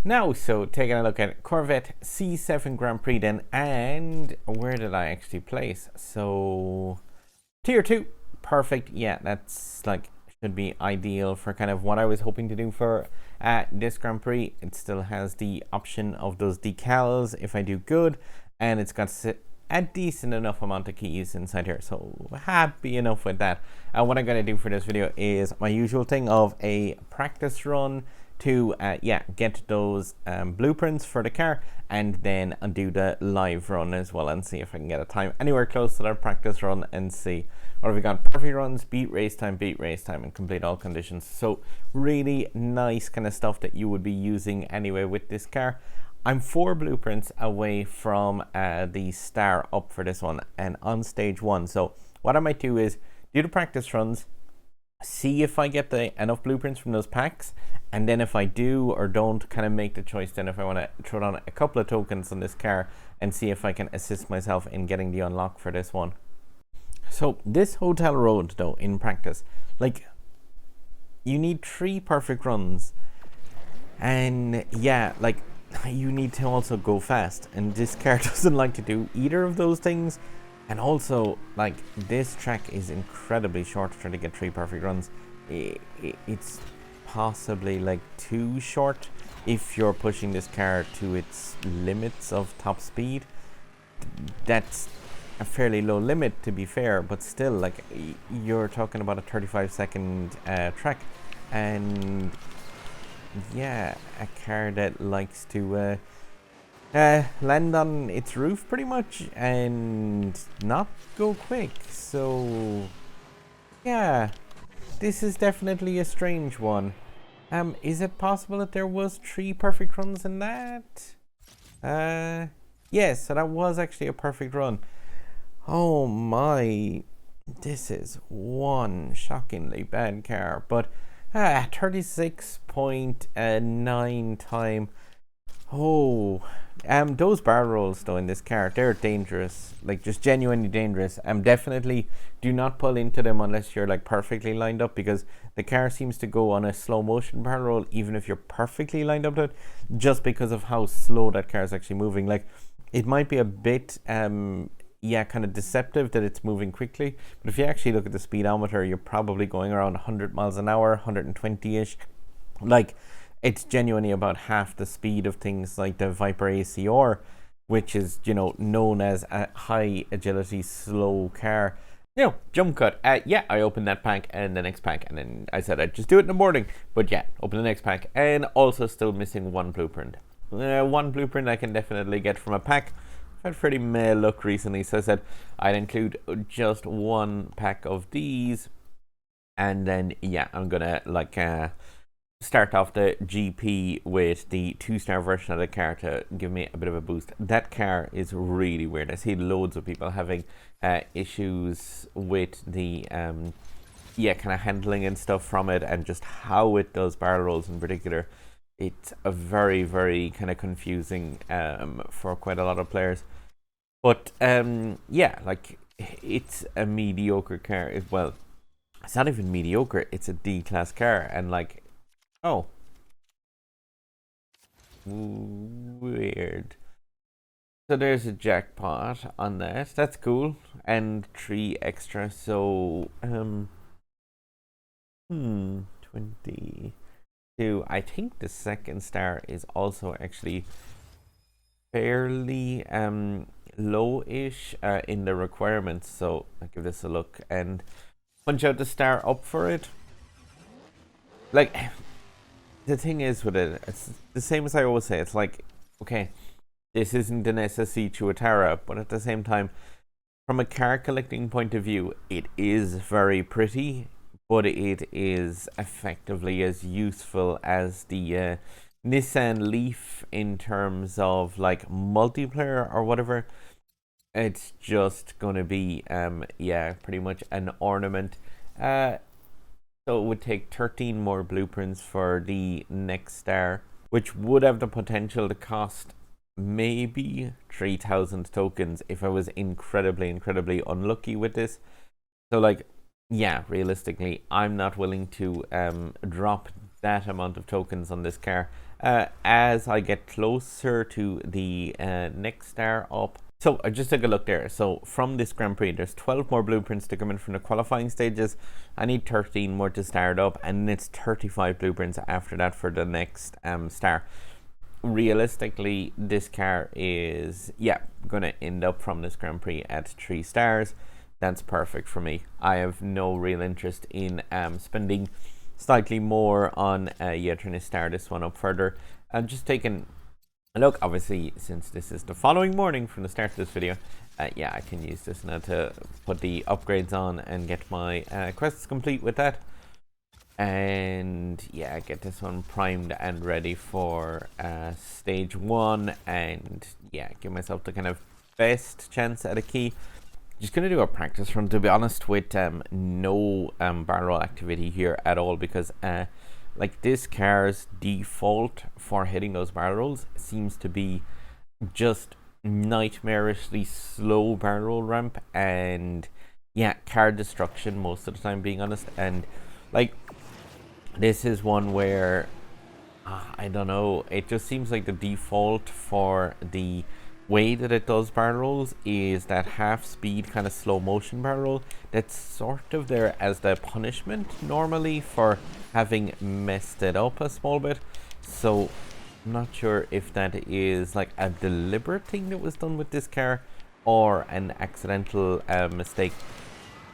Now, so taking a look at Corvette C7 Grand Prix then, and where did I actually place? So, Tier 2, perfect. Yeah, that's like, should be ideal for kind of what I was hoping to do for this Grand Prix. It still has the option of those decals if I do good, and it's got a decent enough amount of keys inside here, so happy enough with that. What I'm going to do for this video is my usual thing of a practice run to get those blueprints for the car, and then do the live run as well and see if I can get a time anywhere close to that practice run and see what have we got. Perfect runs, beat race time, and complete all conditions. So really nice kind of stuff that you would be using anyway with this car. I'm 4 blueprints away from the star up for this one and on stage 1. So what I might do is do the practice runs, see if I get enough blueprints from those packs, and then if I do or don't, kind of make the choice then if I want to throw down a couple of tokens on this car and see if I can assist myself in getting the unlock for this one. So this hotel road though, in practice, like, you need 3 perfect runs, and yeah, like, you need to also go fast, and this car doesn't like to do either of those things. And also, like, this track is incredibly short to try to get 3 perfect runs. It's possibly like too short if you're pushing this car to its limits of top speed. That's a fairly low limit, to be fair, but still, like, you're talking about a 35-second track, and yeah, a car that likes to land on its roof pretty much and not go quick. So yeah, this is definitely a strange one. Is it possible that there was 3 perfect runs in that? Yes, so that was actually a perfect run. Oh my, this is one shockingly bad car, but 36.9 time. Oh, those barrel rolls though in this car, they're dangerous, like just genuinely dangerous. Definitely do not pull into them unless you're like perfectly lined up, because the car seems to go on a slow motion barrel roll even if you're perfectly lined up to it, just because of how slow that car is actually moving. Like, it might be a bit kind of deceptive that it's moving quickly, but if you actually look at the speedometer, you're probably going around 100 miles an hour, 120-ish. Like, it's genuinely about half the speed of things like the Viper ACR, which is, you know, known as a high agility, slow car. You know, jump cut. Yeah, I opened that pack and the next pack, and then I said I'd just do it in the morning. But yeah, open the next pack, and also still missing 1 blueprint. 1 blueprint I can definitely get from a pack. I've had pretty meh luck recently, so I said I'd include just 1 pack of these, and then yeah, I'm gonna like start off the GP with the 2-star version of the car to give me a bit of a boost. That car is really weird. I see loads of people having issues with the kind of handling and stuff from it, and just how it does barrel rolls in particular. It's a very, very kind of confusing for quite a lot of players. But yeah, like, it's a mediocre car as well. It's not even mediocre, it's a D-class car, and like, oh, weird. So there's a jackpot on that. That's cool, and 3 extra. So 22. I think the 2nd star is also actually fairly low-ish in the requirements. So I'll give this a look and punch out the star up for it. Like, the thing is with it, it's the same as I always say. It's like, okay, this isn't an SSC Tuatara, but at the same time, from a car collecting point of view, it is very pretty, but it is effectively as useful as the Nissan Leaf in terms of like multiplayer or whatever. It's just gonna be pretty much an ornament. So it would take 13 more blueprints for the next star, which would have the potential to cost maybe 3,000 tokens if I was incredibly unlucky with this. So like, yeah, realistically, I'm not willing to drop that amount of tokens on this car as I get closer to the next star up. So I just took a look there. So from this Grand Prix, there's 12 more blueprints to come in from the qualifying stages. I need 13 more to start up, and it's 35 blueprints after that for the next star. Realistically, this car is, yeah, gonna end up from this Grand Prix at 3 stars. That's perfect for me. I have no real interest in spending slightly more on trying to start this one up further. I'm just taking a look, obviously, since this is the following morning from the start of this video. Yeah, I can use this now to put the upgrades on and get my quests complete with that. And yeah, get this one primed and ready for stage 1, and yeah, give myself the kind of best chance at a key. Just gonna do a practice run, to be honest, with no barrel roll activity here at all, because like this car's default for hitting those barrel rolls seems to be just nightmarishly slow barrel roll ramp, and yeah, car destruction most of the time, being honest. And like, this is one where I don't know, it just seems like the default for the way that it does barrel rolls is that half speed kind of slow motion barrel roll that's sort of there as the punishment normally for having messed it up a small bit. So I'm not sure if that is like a deliberate thing that was done with this car or an accidental mistake,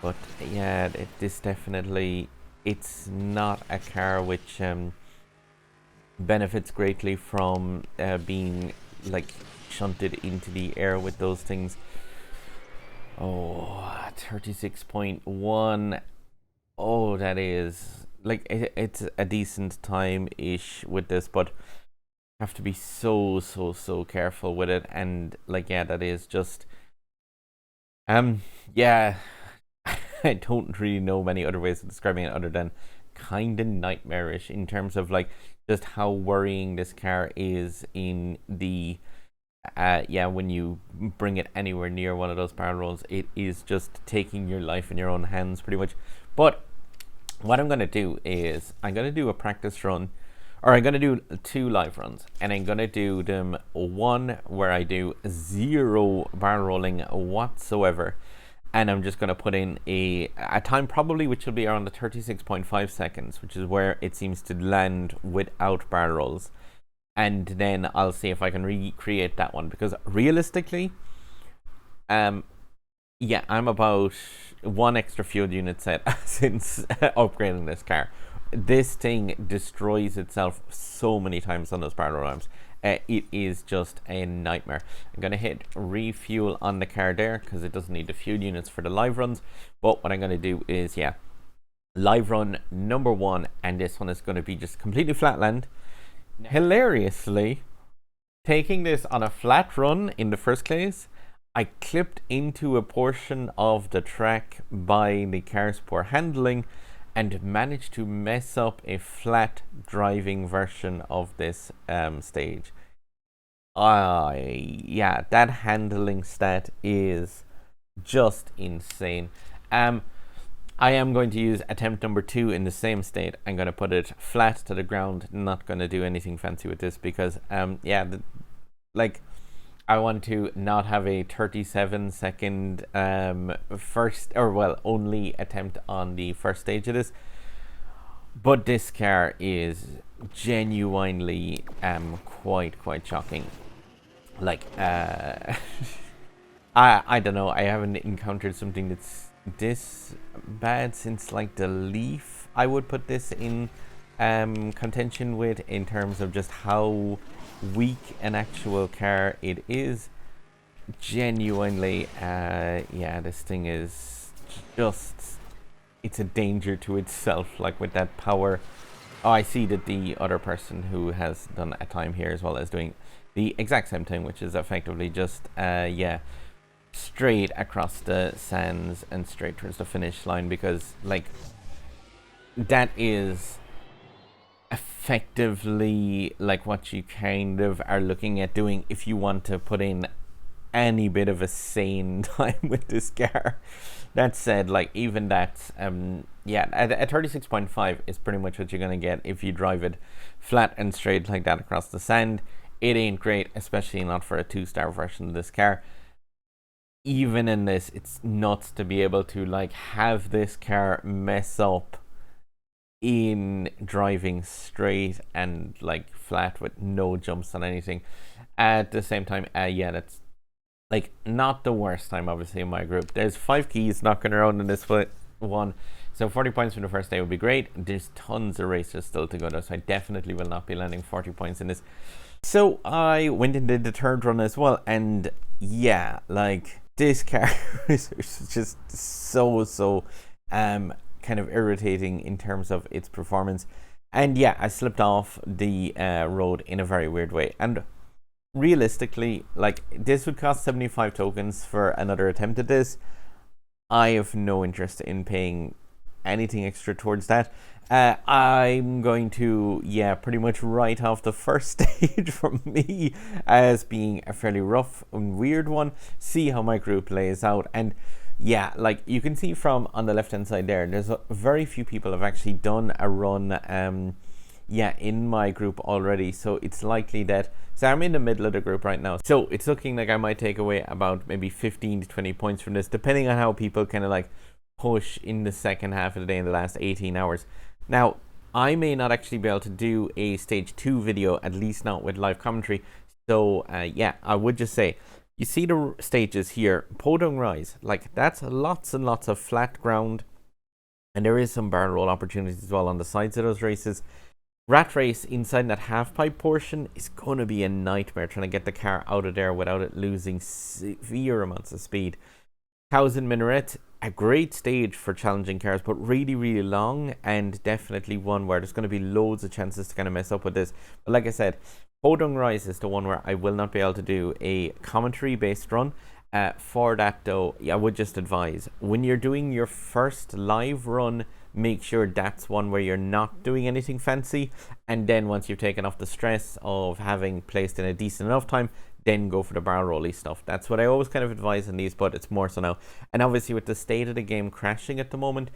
but yeah, this definitely, it's not a car which benefits greatly from being like shunted into the air with those things. Oh, 36.1. Oh, that is like, it's a decent time-ish with this, but have to be so careful with it. And like, yeah, that is just yeah, I don't really know many other ways of describing it other than kind of nightmarish in terms of like just how worrying this car is in the yeah, when you bring it anywhere near one of those barrel rolls, it is just taking your life in your own hands pretty much. But what I'm going to do is I'm going to do a practice run, or I'm going to do 2 live runs, and I'm going to do them, one where I do 0 barrel rolling whatsoever, and I'm just going to put in a time probably which will be around the 36.5 seconds, which is where it seems to land without barrel rolls. And then I'll see if I can recreate that one, because realistically, yeah, I'm about 1 extra fuel unit set since upgrading this car. This thing destroys itself so many times on those barrel ramps. It is just a nightmare. I'm going to hit refuel on the car there because it doesn't need the fuel units for the live runs. But what I'm going to do is, yeah, live run number 1, and this one is going to be just completely flatland. Hilariously, taking this on a flat run in the first place, I clipped into a portion of the track by the car's poor handling and managed to mess up a flat driving version of this stage. Yeah, that handling stat is just insane. I am going to use attempt number 2 in the same state. I'm going to put it flat to the ground, not going to do anything fancy with this because, yeah, like, I want to not have a 37-second first, or well, only attempt on the first stage of this. But this car is genuinely quite shocking. Like, I don't know, I haven't encountered something that's this bad since like the Leaf. I would put this in contention with, in terms of just how weak an actual car it is. Genuinely, yeah, this thing is just, it's a danger to itself, like with that power. Oh, I see that the other person who has done a time here as well as doing the exact same thing, which is effectively just yeah, straight across the sands and straight towards the finish line, because like that is effectively like what you kind of are looking at doing if you want to put in any bit of a sane time with this car. that said, like, even that, yeah, at 36.5 is pretty much what you're gonna get if you drive it flat and straight like that across the sand. It ain't great, especially not for a 2-star version of this car. Even in this, it's nuts to be able to like have this car mess up in driving straight and like flat with no jumps on anything. At the same time, yeah, that's like not the worst time obviously in my group. There's 5 keys knocking around in this one, so 40 points from the first day would be great. There's tons of races still to go though, so I definitely will not be landing 40 points in this. So I went and did the third run as well, and yeah, like this car is just so kind of irritating in terms of its performance. And yeah, I slipped off the road in a very weird way, and realistically, like, this would cost 75 tokens for another attempt at this. I have no interest in paying anything extra towards that. I'm going to, yeah, pretty much write off the first stage from me as being a fairly rough and weird one, see how my group plays out. And yeah, like you can see from on the left hand side there's very few people have actually done a run yeah, in my group already, so it's likely that, so I'm in the middle of the group right now, so it's looking like I might take away about maybe 15 to 20 points from this, depending on how people kind of like push in the second half of the day in the last 18 hours. Now, I may not actually be able to do a stage 2 video, at least not with live commentary, so yeah, I would just say, you see the stages here, Podung Rise, like that's lots and lots of flat ground, and there is some barrel roll opportunities as well on the sides of those races. Rat Race inside that half pipe portion is going to be a nightmare trying to get the car out of there without it losing severe amounts of speed. Cows and Minaret, a great stage for challenging cars, but really, really long, and definitely one where there's going to be loads of chances to kind of mess up with this. But like I said, Podung Rise is the one where I will not be able to do a commentary based run. For that though, I would just advise, when you're doing your first live run, make sure that's one where you're not doing anything fancy, and then once you've taken off the stress of having placed in a decent enough time, then go for the barrel rolly stuff. That's what I always kind of advise in these, but it's more so now. And obviously with the state of the game crashing at the moment,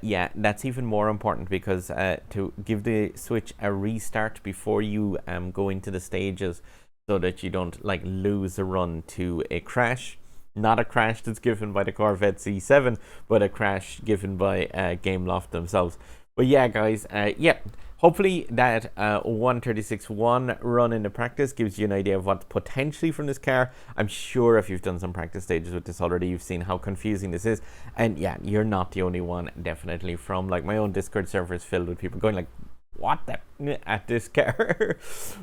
yeah, that's even more important, because to give the Switch a restart before you go into the stages, so that you don't like lose a run to a crash. Not a crash that's given by the Corvette C7, but a crash given by Gameloft themselves. But yeah, guys, yeah, hopefully that 136.1 run in the practice gives you an idea of what's potentially from this car. I'm sure if you've done some practice stages with this already, you've seen how confusing this is. And yeah, you're not the only one, definitely. From like my own Discord server is filled with people going like, what the at this car.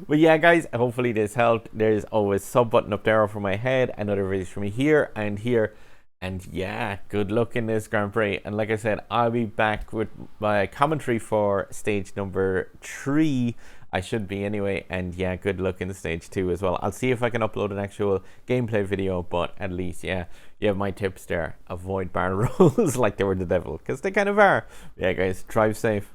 But yeah, guys, hopefully this helped. There's always sub button up there over my head, and other videos from me here and here. And yeah, good luck in this Grand Prix. And like I said, I'll be back with my commentary for stage number 3. I should be anyway. And yeah, good luck in the stage 2 as well. I'll see if I can upload an actual gameplay video, but at least, yeah, you have my tips there. Avoid barrel rolls like they were the devil, because they kind of are. Yeah, guys, drive safe.